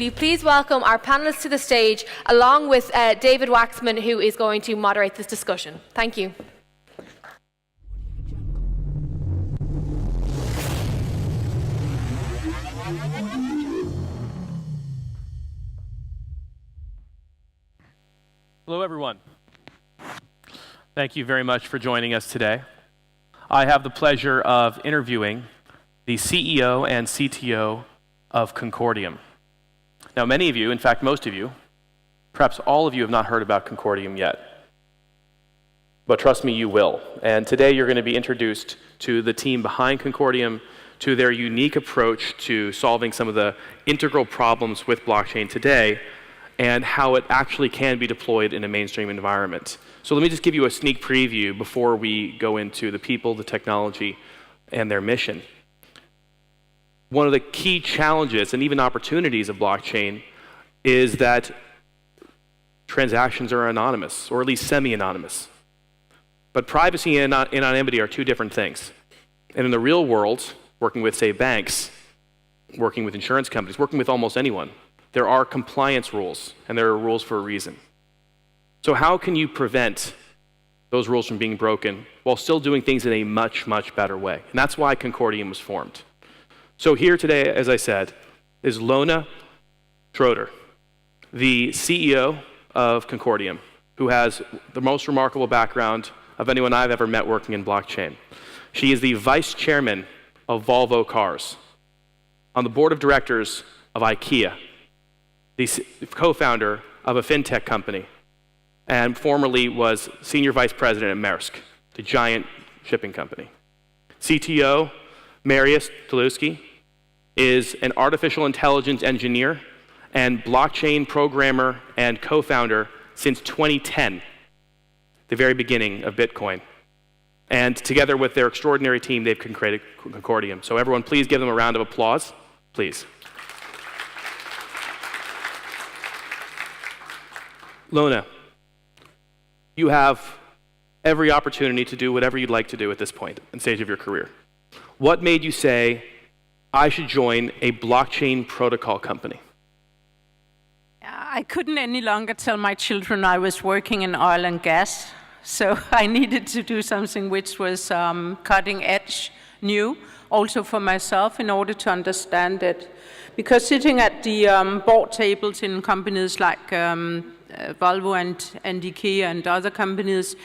you please welcome our panelists to the stage, along with David Wachsman, who is going to moderate this discussion. Thank you. Hello, everyone. Thank you very much for joining us today. I have the pleasure of interviewing the CEO and CTO of Concordium. Now, many of you, in fact, most of you, perhaps all of you have not heard about Concordium yet. But trust me, you will. And today you're going to be introduced to the team behind Concordium, to their unique approach to solving some of the integral problems with blockchain today, and how it actually can be deployed in a mainstream environment. So let me just give you a sneak preview before we go into the people, the technology, and their mission. One of the key challenges and even opportunities of blockchain is that transactions are anonymous, or at least semi-anonymous. But privacy and anonymity are two different things. And in the real world, working with, say, banks, working with insurance companies, working with almost anyone, there are compliance rules, and there are rules for a reason. So how can you prevent those rules from being broken while still doing things in a much, much better way? And that's why Concordium was formed. So here today, as I said, is Lone Schrøder, the CEO of Concordium, who has the most remarkable background of anyone I've ever met working in blockchain. She is the vice chairman of Volvo Cars, on the board of directors of IKEA, the co-founder of a fintech company, and formerly was senior vice president at Maersk, the giant shipping company. CTO Mateusz Tilewski is an artificial intelligence engineer and blockchain programmer and co-founder since 2010, the very beginning of Bitcoin. And together with their extraordinary team, they've created Concordium. So everyone, please give them a round of applause, please. Lone, you have every opportunity to do whatever you'd like to do at this point and stage of your career. What made you say, I should join a blockchain protocol company? I couldn't any longer tell my children I was working in oil and gas, so I needed to do something which was cutting edge, new, also for myself in order to understand it. Because sitting at the board tables in companies like Volvo and IKEA and other companies,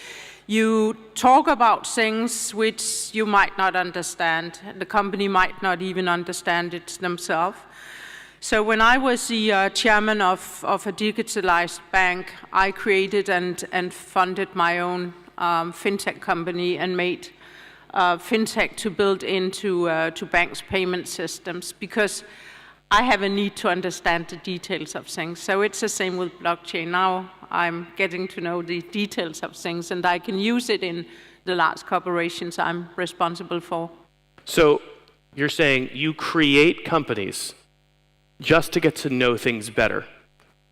you talk about things which you might not understand. The company might not even understand it themselves. So when I was the chairman of a digitalized bank, I created and funded my own fintech company and made fintech to build into to banks' payment systems, because I have a need to understand the details of things. So it's the same with blockchain. Now I'm getting to know the details of things, and I can use it in the large corporations I'm responsible for. So you're saying you create companies just to get to know things better.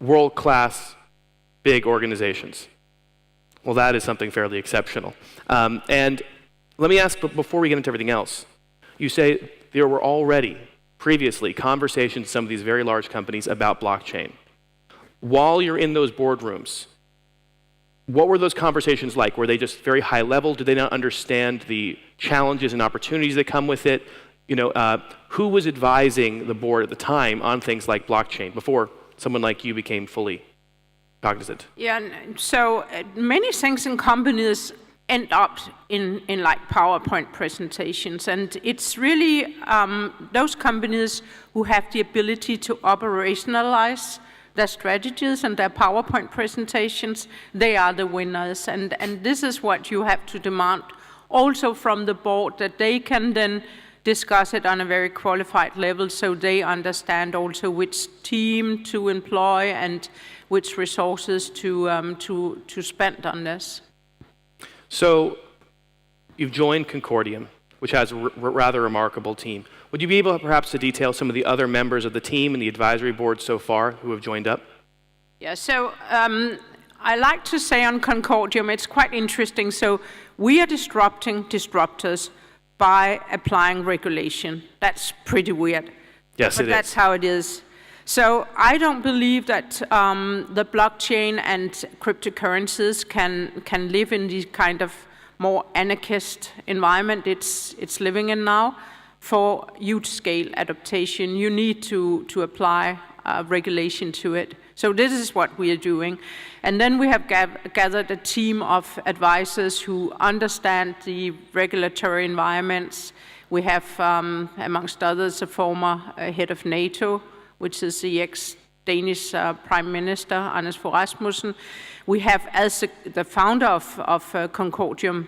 World-class, big organizations. Well, that is something fairly exceptional. And let me ask, before we get into everything else, you say there were already previously conversations with some of these very large companies about blockchain. While you're in those boardrooms, what were those conversations like? Were they just very high level? Did they not understand the challenges and opportunities that come with it? You know, who was advising the board at the time on things like blockchain before someone like you became fully cognizant? Yeah, so many things in companies end up in like PowerPoint presentations, and it's really those companies who have the ability to operationalize their strategies and their PowerPoint presentations, they are the winners, and this is what you have to demand also from the board, that they can then discuss it on a very qualified level, so they understand also which team to employ and which resources to spend on this. So you've joined Concordium, which has a rather remarkable team. Would you be able perhaps to detail some of the other members of the team and the advisory board so far who have joined up? Yeah, so I like to say on Concordium, it's quite interesting. So we are disrupting disruptors by applying regulation. That's pretty weird. Yes, but that's how it is. So I don't believe that the blockchain and cryptocurrencies can live in the kind of more anarchist environment it's living in now. For huge scale adaptation, you need to apply regulation to it. So this is what we are doing. And then we have gathered a team of advisors who understand the regulatory environments. We have, amongst others, a former head of NATO, which is the ex-Danish Prime Minister, Anders Fogh Rasmussen. We have, as the founder of Concordium,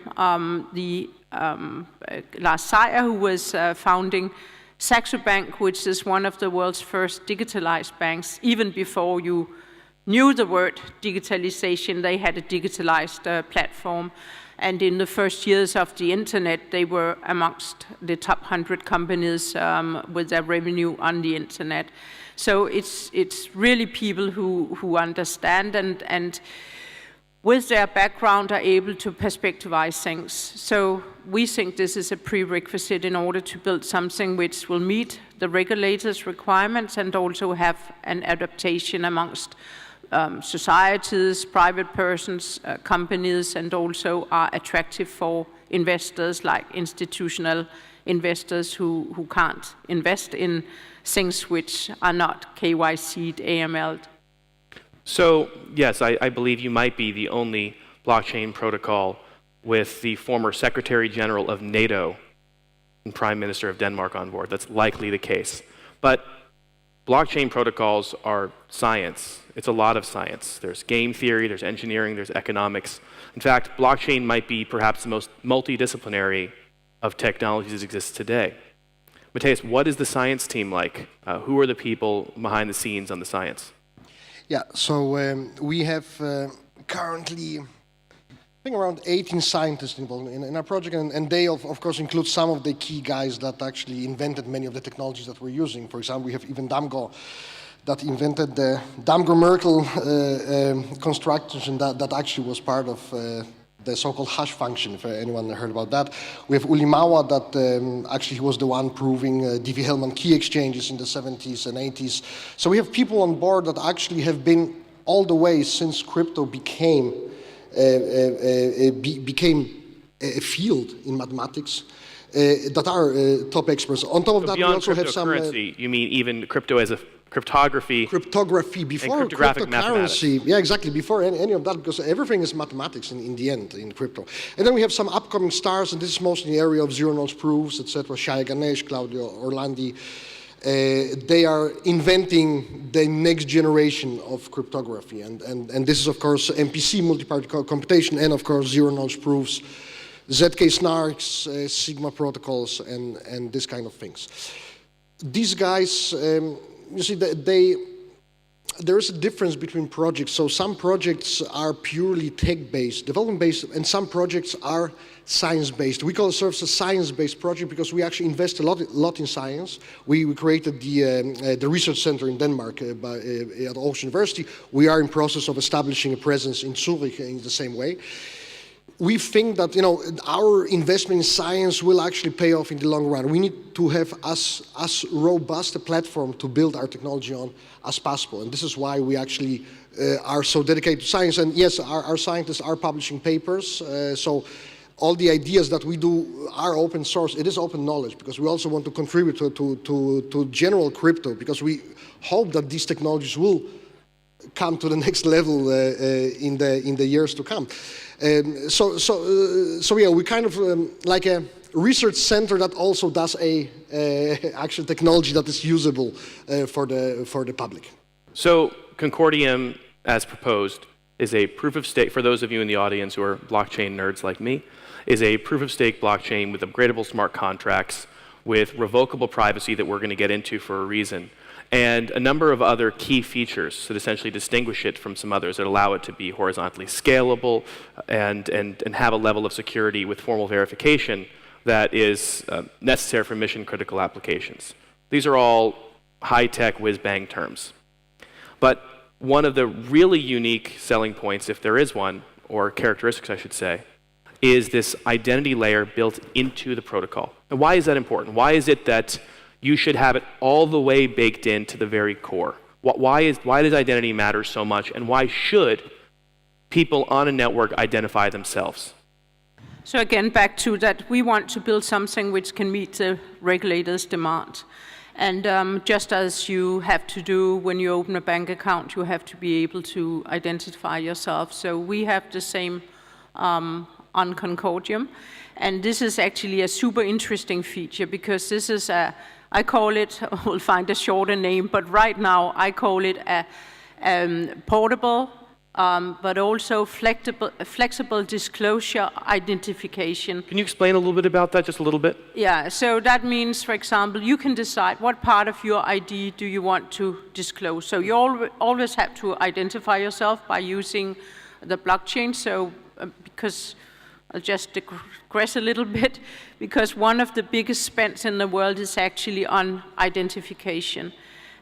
Lars Seier, who was founding Saxo Bank, which is one of the world's first digitalized banks. Even before you knew the word digitalization, they had a digitalized platform. And in the first years of the internet, they were amongst the top 100 companies with their revenue on the internet. So it's really people who understand and with their background are able to perspectivize things. So we think this is a prerequisite in order to build something which will meet the regulators' requirements and also have an adaptation amongst societies, private persons, companies, and also are attractive for investors like institutional investors who can't invest in things which are not KYC'd, AML'd. So, yes, I believe you might be the only blockchain protocol with the former Secretary General of NATO and Prime Minister of Denmark on board. That's likely the case. But blockchain protocols are science. It's a lot of science. There's game theory, there's engineering, there's economics. In fact, blockchain might be perhaps the most multidisciplinary of technologies that exist today. Mateusz, what is the science team like? Who are the people behind the scenes on the science? Yeah, so we have currently, I think, around 18 scientists involved in our project, and they, of course, include some of the key guys that actually invented many of the technologies that we're using. For example, we have Ivan Damgaard that invented the Damgaard-Merkel construction that actually was part of the so-called hash function, if anyone heard about that. We have Uli Mauer that actually he was the one proving Diffie-Hellman key exchanges in the 70s and 80s. So we have people on board that actually have been all the way since crypto became a field in mathematics that are top experts. On top of that, we also have some... cryptocurrency, you mean even crypto as a cryptography before cryptocurrency. Yeah, exactly, before any of that, because everything is mathematics in the end, in crypto. And then we have some upcoming stars, and this is mostly in the area of zero-knowledge proofs, etc. Shai Ganesh, Claudio Orlandi. They are inventing the next generation of cryptography. And this is, of course, MPC, multi-party computation, and, of course, zero-knowledge proofs, ZK snarks, Sigma protocols, and this kind of things. These guys... you see, there is a difference between projects. So some projects are purely tech-based, development-based, and some projects are science-based. We call ourselves a science-based project because we actually invest a lot in science. We created the research center in Denmark at Aarhus University. We are in process of establishing a presence in Zurich in the same way. We think that our investment in science will actually pay off in the long run. We need to have as robust a platform to build our technology on as possible, and this is why we actually are so dedicated to science. And yes, our scientists are publishing papers, so all the ideas that we do are open source. It is open knowledge because we also want to contribute to general crypto, because we hope that these technologies will come to the next level in the years to come. So yeah, we kind of like a research center that also does a actual technology that is usable for the public. So Concordium, as proposed, is a proof of stake. For those of you in the audience who are blockchain nerds like me, is a proof of stake blockchain with upgradable smart contracts, with revocable privacy that we're going to get into for a reason, and a number of other key features that essentially distinguish it from some others that allow it to be horizontally scalable and have a level of security with formal verification that is necessary for mission-critical applications. These are all high-tech whiz-bang terms. But one of the really unique selling points, if there is one, or characteristics I should say, is this identity layer built into the protocol. And why is that important? Why is it that you should have it all the way baked into the very core? Why does identity matter so much, and why should people on a network identify themselves? So again, back to that, we want to build something which can meet the regulators' demand. And just as you have to do when you open a bank account, you have to be able to identify yourself. So we have the same on Concordium. And this is actually a super interesting feature because this is I call it, we'll find a shorter name, but right now I call it a portable, but also flexible disclosure identification. Can you explain a little bit about that, just a little bit? Yeah, so that means, for example, you can decide what part of your ID do you want to disclose. So you always have to identify yourself by using the blockchain. So because I'll just digress a little bit, because one of the biggest spends in the world is actually on identification.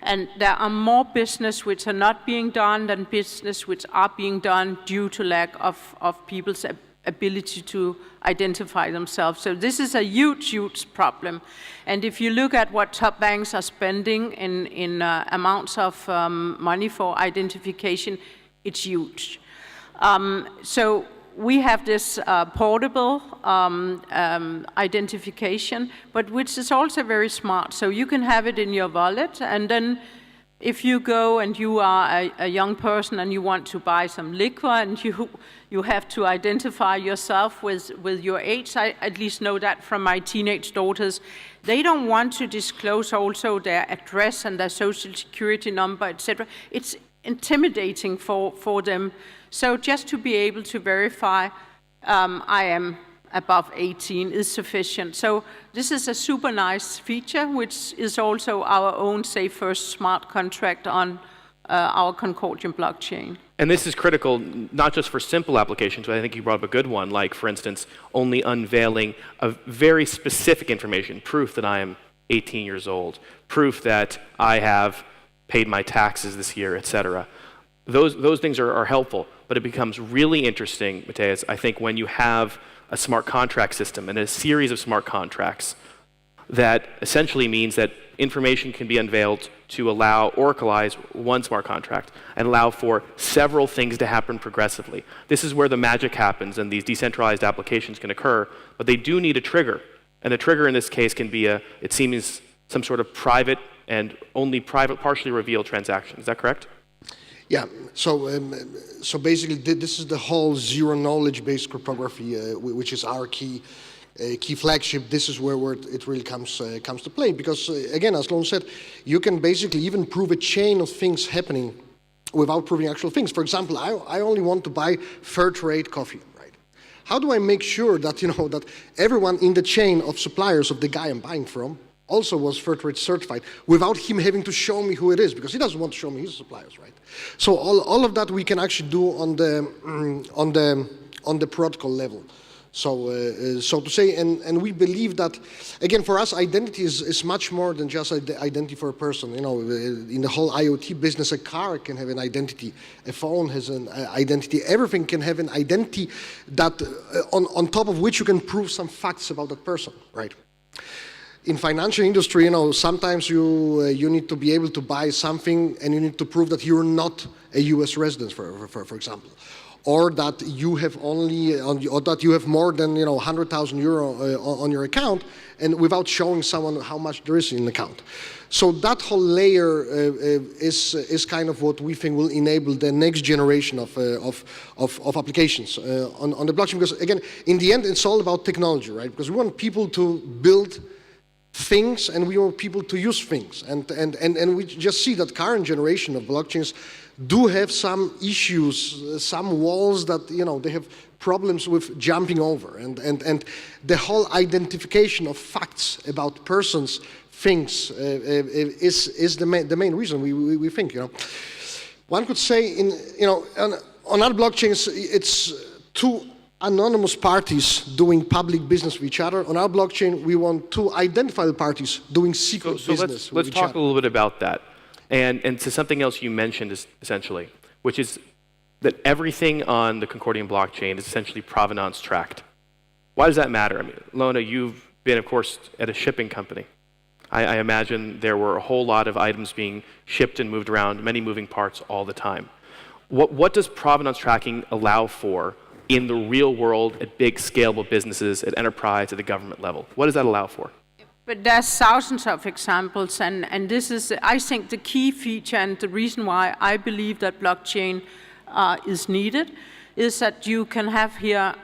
And there are more business which are not being done than business which are being done due to lack of people's ability to identify themselves. So this is a huge, huge problem. And if you look at what top banks are spending in amounts of money for identification, it's huge. So we have this portable identification, but which is also very smart. So you can have it in your wallet, and then if you go and you are a young person and you want to buy some liquor and you have to identify yourself with your age, I at least know that from my teenage daughters, they don't want to disclose also their address and their social security number, etc. It's intimidating for them. So just to be able to verify I am above 18 is sufficient. So this is a super nice feature, which is also our own Safe First smart contract on our Concordium blockchain. And this is critical not just for simple applications, but I think you brought up a good one, like, for instance, only unveiling of very specific information, proof that I am 18 years old, proof that I have paid my taxes this year, etc. Those things are helpful, but it becomes really interesting, Mateusz, I think, when you have a smart contract system and a series of smart contracts that essentially means that information can be unveiled to allow oracleize one smart contract and allow for several things to happen progressively. This is where the magic happens and these decentralized applications can occur, but they do need a trigger. And the trigger in this case can be it seems, some sort of private and only private, partially revealed transaction. Is that correct? Yeah, so basically this is the whole zero-knowledge-based cryptography, which is our key flagship. This is where it really comes to play, because again, as Lone said, you can basically even prove a chain of things happening without proving actual things. For example, I only want to buy fair trade coffee, right? How do I make sure that that everyone in the chain of suppliers of the guy I'm buying from also was fair trade certified without him having to show me who it is, because he doesn't want to show me his suppliers, right? So all of that we can actually do on the protocol level. So so to say, and we believe that, again, for us, identity is much more than just identity for a person. In the whole IoT business, a car can have an identity, a phone has an identity, everything can have an identity that on top of which you can prove some facts about that person, right? In financial industry, sometimes you need to be able to buy something and you need to prove that you're not a US resident, for example, or that you have or that you have more than 100,000 euro on your account, and without showing someone how much there is in the account. So that whole layer is kind of what we think will enable the next generation of applications on the blockchain. Because again, in the end, it's all about technology, right? Because we want people to build things and we want people to use things, and we just see that current generation of blockchains do have some issues, some walls that they have problems with jumping over, and the whole identification of facts about persons, things is the main reason we think. One could say on other blockchains it's two anonymous parties doing public business with each other. On our blockchain, we want to identify the parties doing secret business with each other. Let's talk a little bit about that. And to something else you mentioned essentially, which is that everything on the Concordium blockchain is essentially provenance tracked. Why does that matter? I mean, Lona, you've been, of course, at a shipping company. I imagine there were a whole lot of items being shipped and moved around, many moving parts all the time. What does provenance tracking allow for in the real world at big scalable businesses, at enterprise, at the government level? What does that allow for? But there's thousands of examples, and this is, I think, the key feature and the reason why I believe that blockchain is needed is that you can have here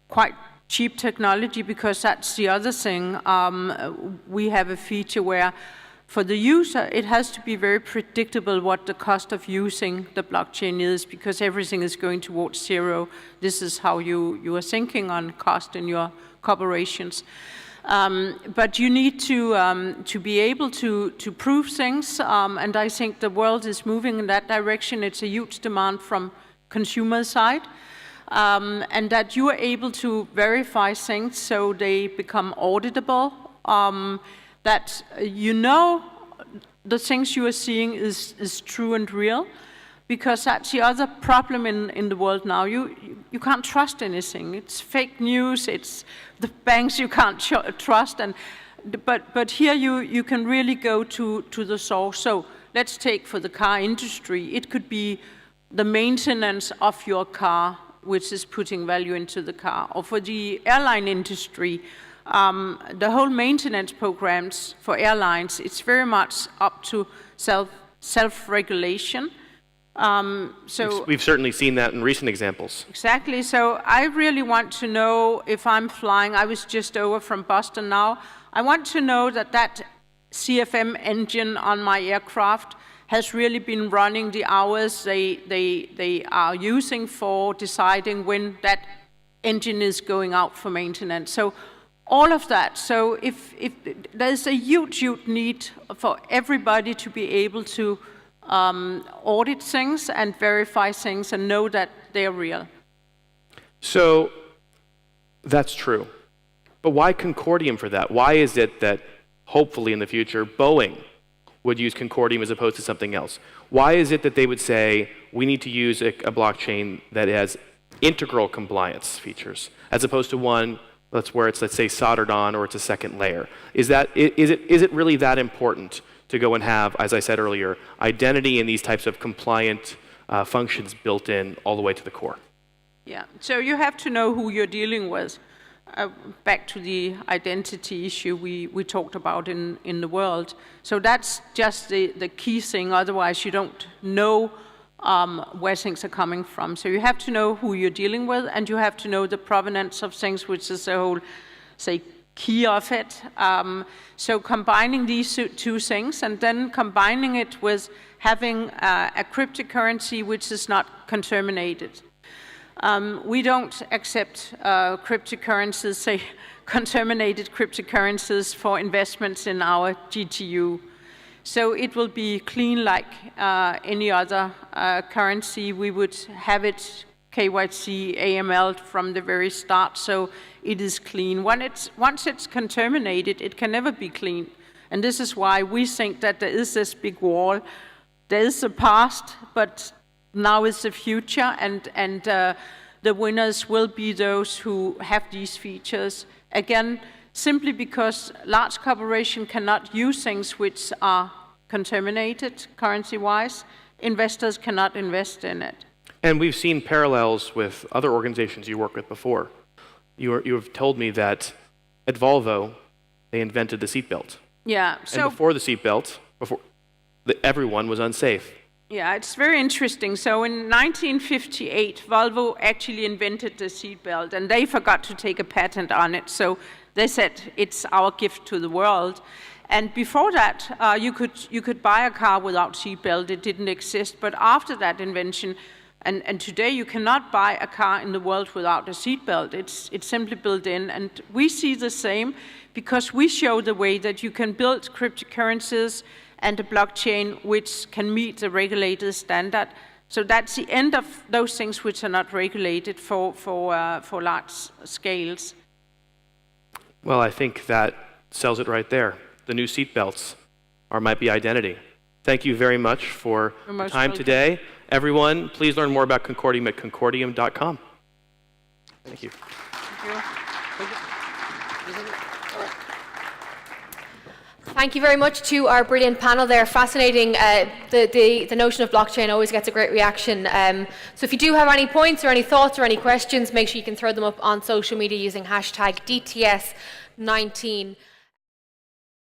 quite cheap technology, because that's the other thing. We have a feature where for the user, it has to be very predictable what the cost of using the blockchain is, because everything is going towards zero. This is how you are thinking on cost in your corporations. But you need to be able to prove things, and I think the world is moving in that direction. It's a huge demand from consumer side, and that you are able to verify things so they become auditable, that you know the things you are seeing is true and real, because that's the other problem in the world now. You can't trust anything. It's fake news. It's the banks you can't trust. But here you can really go to the source. So let's take for the car industry. It could be the maintenance of your car, which is putting value into the car. Or for the airline industry, the whole maintenance programs for airlines, it's very much up to self-regulation. So we've certainly seen that in recent examples. Exactly. So I really want to know if I'm flying. I was just over from Boston now. I want to know that CFM engine on my aircraft has really been running the hours they are using for deciding when that engine is going out for maintenance. So all of that. So if there's a huge need for everybody to be able to audit things and verify things and know that they're real. So that's true. But why Concordium for that? Why is it that hopefully in the future Boeing would use Concordium as opposed to something else? Why is it that they would say we need to use a blockchain that has integral compliance features as opposed to one where it's, let's say, soldered on or it's a second layer? Is it really that important to go and have, as I said earlier, identity and these types of compliant functions built in all the way to the core? Yeah, so you have to know who you're dealing with. Back to the identity issue we talked about in the world. So that's just the key thing, otherwise you don't know where things are coming from. So you have to know who you're dealing with, and you have to know the provenance of things, which is the whole, say, key of it. So combining these two things, and then combining it with having a cryptocurrency which is not contaminated. We don't accept cryptocurrencies, say contaminated cryptocurrencies for investments in our GTU. So it will be clean like any other currency. We would have it KYC, AML from the very start, so it is clean. Once it's contaminated, it can never be clean. And this is why we think that there is this big wall. There is the past, but now is the future, and the winners will be those who have these features. Again, simply because large corporations cannot use things which are contaminated currency-wise, investors cannot invest in it. And we've seen parallels with other organizations you worked with before. You have told me that at Volvo, they invented the seatbelt. Yeah. And before the seatbelt, everyone was unsafe. Yeah, it's very interesting. So in 1958, Volvo actually invented the seatbelt, and they forgot to take a patent on it. So they said, it's our gift to the world. And before that, you could buy a car without seatbelt. It didn't exist. But after that invention, and today you cannot buy a car in the world without a seatbelt. It's simply built in. And we see the same because we show the way that you can build cryptocurrencies and a blockchain which can meet the regulated standard. So that's the end of those things which are not regulated for large scales. Well, I think that sells it right there. The new seatbelts might be identity. Thank you very much for your time today. Everyone, please learn more about Concordium at concordium.com. Thank you. Thank you. Thank you very much to our brilliant panel there. Fascinating. The notion of blockchain always gets a great reaction. So if you do have any points or any thoughts or any questions, make sure you can throw them up on social media using hashtag DTS19.